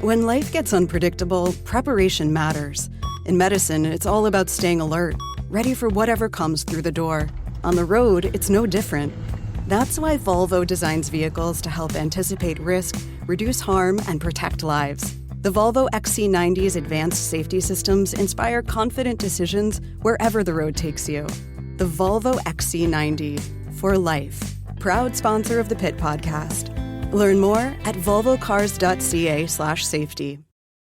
When life gets unpredictable, preparation matters. In medicine, it's all about staying alert, ready for whatever comes through the door. On the road, it's no different. That's why Volvo designs vehicles to help anticipate risk, reduce harm, and protect lives. The Volvo XC90's advanced safety systems inspire confident decisions wherever the road takes you. The Volvo XC90, for life. Proud sponsor of the Pit Podcast. Learn more at volvocars.ca/safety.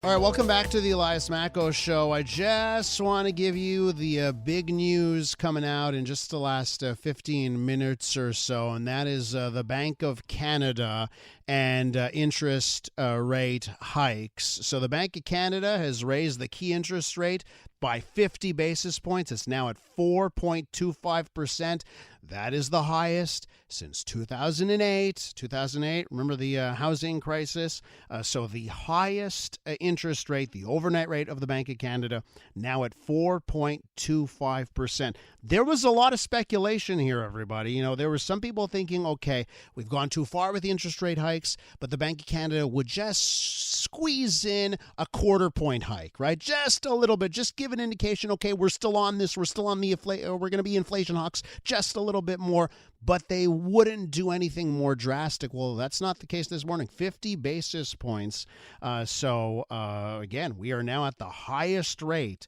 All right, welcome back to the Elias Macko Show. I just want to give you the big news coming out in just the last 15 minutes or so, and that is the Bank of Canada and interest rate hikes. So the Bank of Canada has raised the key interest rate by 50 basis points. It's now at 4.25%. That is the highest since 2008. 2008, remember the housing crisis? So the highest interest rate, the overnight rate of the Bank of Canada, now at 4.25%. There was a lot of speculation here, everybody. You know, there were some people thinking, okay, we've gone too far with the interest rate hikes, but the Bank of Canada would just squeeze in a quarter point hike, right? Just a little bit, just give an indication, okay, we're still on this, we're still on the we're going to be inflation hawks, just a little bit more, but they wouldn't do anything more drastic. Well, that's not the case this morning. 50 basis points. Again, we are now at the highest rate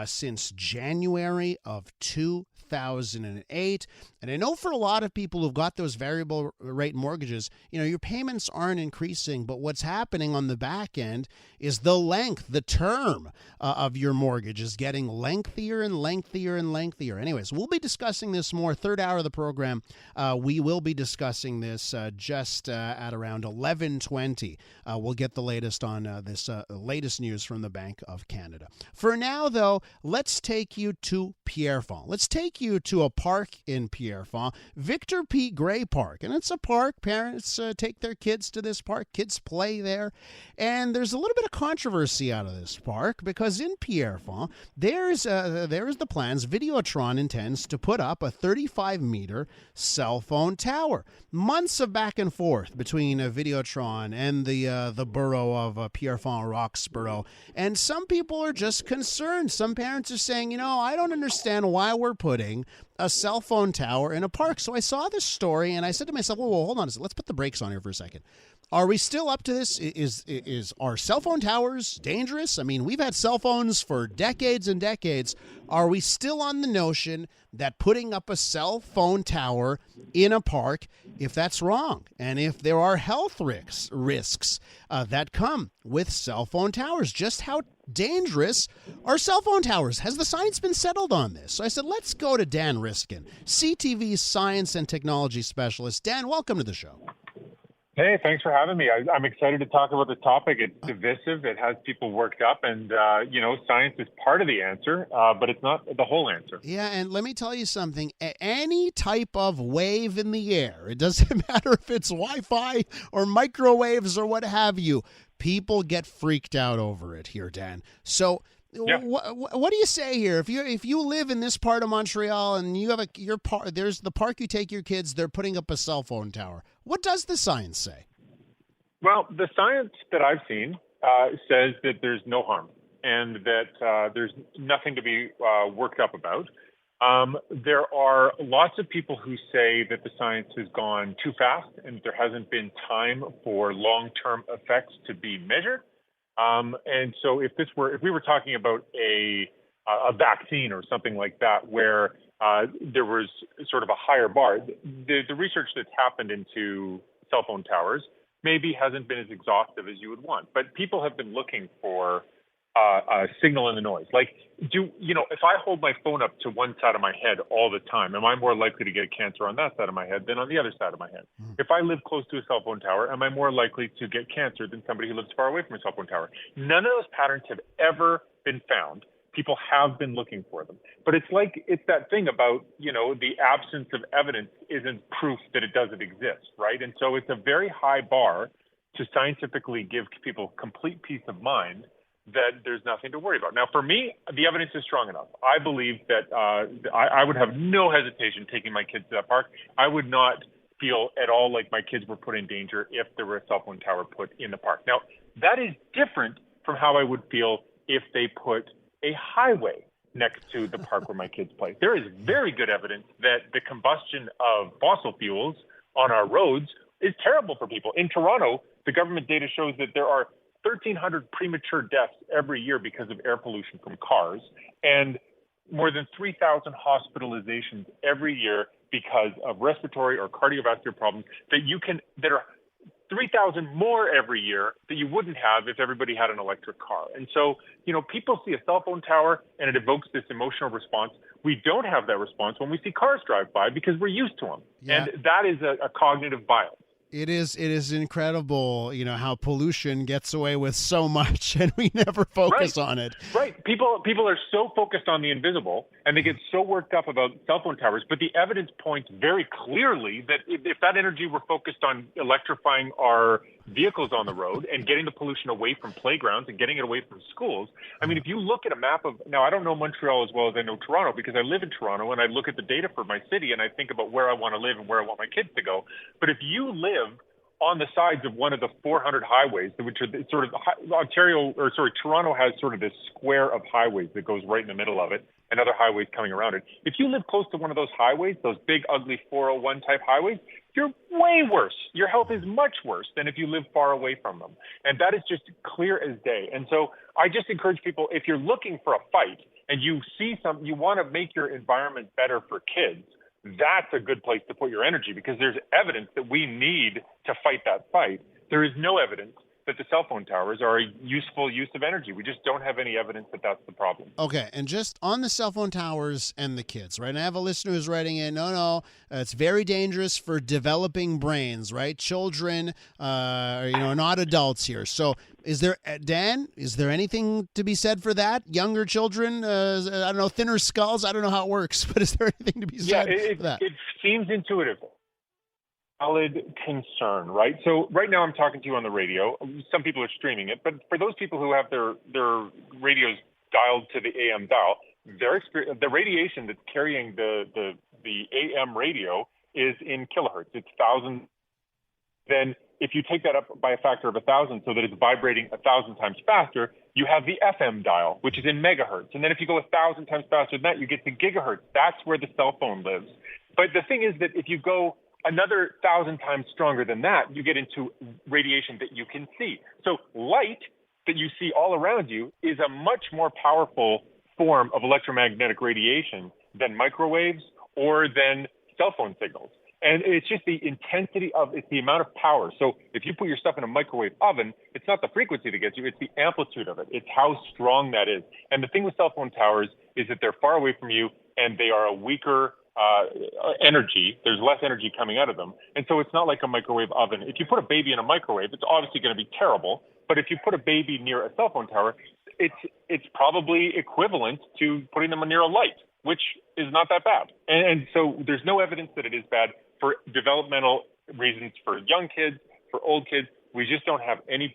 since January of 2008. And I know for a lot of people who've got those variable rate mortgages, you know, your payments aren't increasing, but what's happening on the back end is the length, the term of your mortgage is getting lengthier and lengthier and lengthier. Anyways, we'll be discussing this more. Third hour of the program, we will be discussing this just at around 11:20. We'll get the latest on this latest news from the Bank of Canada. For now, though, let's take you to Pierrefonds. Let's take you to a park in Pierrefonds, Victor P. Gray Park. And it's a park. Parents take their kids to this park. Kids play there. And there's a little bit of controversy out of this park because in Pierrefonds, there's the plans. Videotron intends to put up a 35-meter cell phone tower. Months of back and forth between Videotron and the borough of Pierrefonds, Roxborough. And some people are just concerned. Some parents are saying, you know, I don't understand why we're putting a cell phone tower in a park. So I saw this story and I said to myself, whoa, hold on a second. Let's put the brakes on here for a second. Are we still up to this? Are cell phone towers dangerous? I mean, we've had cell phones for decades and decades. Are we still on the notion that putting up a cell phone tower in a park, if that's wrong, and if there are health risks that come with cell phone towers, just how dangerous are cell phone towers? Has the science been settled on this? So I said, let's go to Dan Riskin, CTV's science and technology specialist. Dan, welcome to the show. Hey, thanks for having me. I'm excited to talk about the topic. It's divisive. It has people worked up. And, science is part of the answer, but it's not the whole answer. Yeah, and let me tell you something. Any type of wave in the air, it doesn't matter if it's Wi-Fi or microwaves or what have you, people get freaked out over it here, Dan. So yeah. What do you say here? If you live in this part of Montreal and you have there's the park you take your kids, they're putting up a cell phone tower. What does the science say? Well, the science that I've seen says that there's no harm and that there's nothing to be worked up about. There are lots of people who say that the science has gone too fast and there hasn't been time for long-term effects to be measured. And so if we were talking about a vaccine or something like that, where there was sort of a higher bar, the research that's happened into cell phone towers maybe hasn't been as exhaustive as you would want. But people have been looking for a signal in the noise. Like, if I hold my phone up to one side of my head all the time, am I more likely to get cancer on that side of my head than on the other side of my head? If I live close to a cell phone tower, am I more likely to get cancer than somebody who lives far away from a cell phone tower? None of those patterns have ever been found. People have been looking for them. But it's that thing about, the absence of evidence isn't proof that it doesn't exist, right? And so it's a very high bar to scientifically give people complete peace of mind that there's nothing to worry about. Now, for me, the evidence is strong enough. I believe that I would have no hesitation taking my kids to that park. I would not feel at all like my kids were put in danger if there were a cell phone tower put in the park. Now, That is different from how I would feel if they put a highway next to the park where my kids play. There is very good evidence that the combustion of fossil fuels on our roads is terrible for people. In Toronto, the government data shows that there are 1,300 premature deaths every year because of air pollution from cars, and more than 3,000 hospitalizations every year because of respiratory or cardiovascular problems that are 3,000 more every year that you wouldn't have if everybody had an electric car. And so, people see a cell phone tower and it evokes this emotional response. We don't have that response when we see cars drive by because we're used to them. Yeah. And that is a cognitive bias. It is incredible, how pollution gets away with so much and we never focus on it. Right. People are so focused on the invisible and they get so worked up about cell phone towers, but the evidence points very clearly that if that energy were focused on electrifying our vehicles on the road and getting the pollution away from playgrounds and getting it away from schools. I mean, if you look at a map now I don't know Montreal as well as I know Toronto because I live in Toronto and I look at the data for my city and I think about where I want to live and where I want my kids to go. But if you live on the sides of one of the 400 highways, which are sort of Toronto has sort of this square of highways that goes right in the middle of it and other highways coming around it. If you live close to one of those highways, those big, ugly 401 type highways, you're way worse. Your health is much worse than if you live far away from them. And that is just clear as day. And so I just encourage people, if you're looking for a fight and you see you want to make your environment better for kids, that's a good place to put your energy because there's evidence that we need to fight that fight. There is no evidence that the cell phone towers are a useful use of energy. We just don't have any evidence that that's the problem. Okay, and just on the cell phone towers and the kids, right? And I have a listener who's writing in, no, it's very dangerous for developing brains, right? Children, are not adults here. So is there, Dan, is there anything to be said for that? Younger children, I don't know, thinner skulls? I don't know how it works, but is there anything to be said for that? It seems intuitive. Valid concern, right? So right now I'm talking to you on the radio. Some people are streaming it, but for those people who have their radios dialed to the AM dial, the radiation that's carrying the AM radio is in kilohertz. It's thousands. Then if you take that up by a factor of 1,000 so that it's vibrating 1,000 times faster, you have the FM dial, which is in megahertz. And then if you go 1,000 times faster than that, you get to gigahertz. That's where the cell phone lives. But the thing is that if you go another 1,000 times stronger than that, you get into radiation that you can see. So light that you see all around you is a much more powerful form of electromagnetic radiation than microwaves or than cell phone signals. And it's just the intensity it's the amount of power. So if you put your stuff in a microwave oven, it's not the frequency that gets you, it's the amplitude of it. It's how strong that is. And the thing with cell phone towers is that they're far away from you and they are a weaker energy. There's less energy coming out of them. And so it's not like a microwave oven. If you put a baby in a microwave, it's obviously going to be terrible. But if you put a baby near a cell phone tower, it's probably equivalent to putting them near a light, which is not that bad. And so there's no evidence that it is bad for developmental reasons for young kids, for old kids. We just don't have any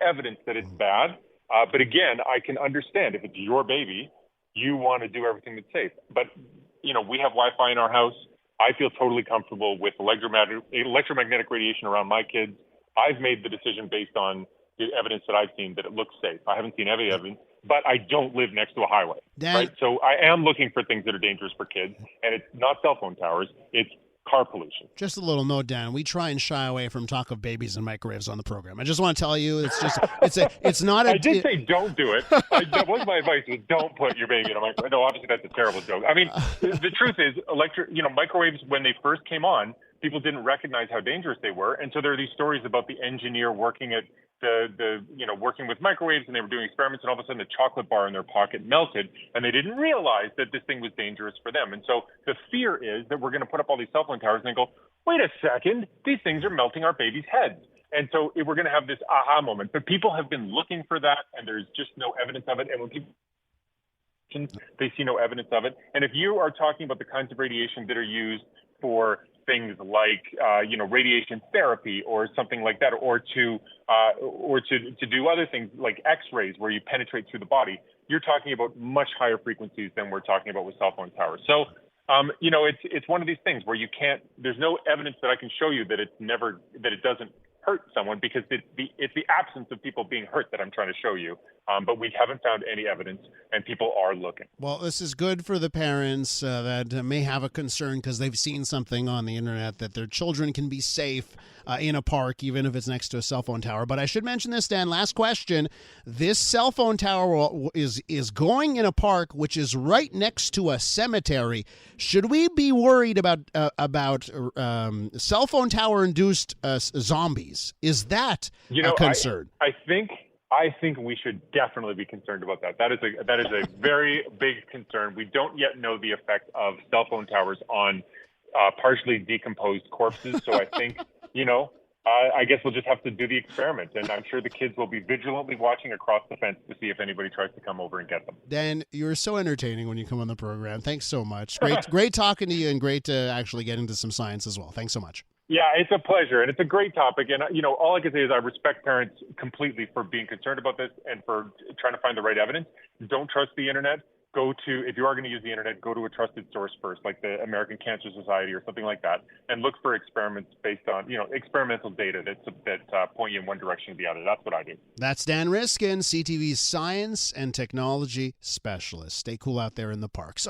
evidence that it's bad. But again, I can understand if it's your baby, you want to do everything that's safe. But we have Wi-Fi in our house. I feel totally comfortable with electromagnetic radiation around my kids. I've made the decision based on the evidence that I've seen that it looks safe. I haven't seen any evidence, but I don't live next to a highway, right? So I am looking for things that are dangerous for kids, and it's not cell phone towers. It's car pollution. Just a little note, Dan. We try and shy away from talk of babies and microwaves on the program. I just want to tell you, it's not. I did say don't do it. That was my advice: was don't put your baby in a microwave. No, obviously that's a terrible joke. I mean, the truth is, microwaves when they first came on, people didn't recognize how dangerous they were, and so there are these stories about the engineer working at working with microwaves, and they were doing experiments, and all of a sudden the chocolate bar in their pocket melted, and they didn't realize that this thing was dangerous for them. And so the fear is that we're going to put up all these cell phone towers and they go, wait a second, these things are melting our babies' heads. And so we're going to have this aha moment. But people have been looking for that, and there's just no evidence of it. And when people they see no evidence of it. And if you are talking about the kinds of radiation that are used for things like radiation therapy or something like that, or to do other things like X-rays where you penetrate through the body, you're talking about much higher frequencies than we're talking about with cell phone towers. So it's one of these things where there's no evidence that I can show you that it doesn't hurt someone, because it's the absence of people being hurt that I'm trying to show you. But we haven't found any evidence, and people are looking. Well, this is good for the parents that may have a concern because they've seen something on the internet that their children can be safe in a park, even if it's next to a cell phone tower. But I should mention this, Dan. Last question. This cell phone tower is going in a park which is right next to a cemetery. Should we be worried about cell phone tower-induced zombies? Is that a concern? I think we should definitely be concerned about that. That is a very big concern. We don't yet know the effect of cell phone towers on partially decomposed corpses. So I think, I guess we'll just have to do the experiment. And I'm sure the kids will be vigilantly watching across the fence to see if anybody tries to come over and get them. Dan, you're so entertaining when you come on the program. Thanks so much. Great talking to you, and great to actually get into some science as well. Thanks so much. Yeah, it's a pleasure, and it's a great topic. And, all I can say is I respect parents completely for being concerned about this and for trying to find the right evidence. Don't trust the internet. If you are going to use the internet, go to a trusted source first, like the American Cancer Society or something like that, and look for experiments based on, experimental data that point you in one direction or the other. That's what I do. That's Dan Riskin, CTV's science and technology specialist. Stay cool out there in the parks.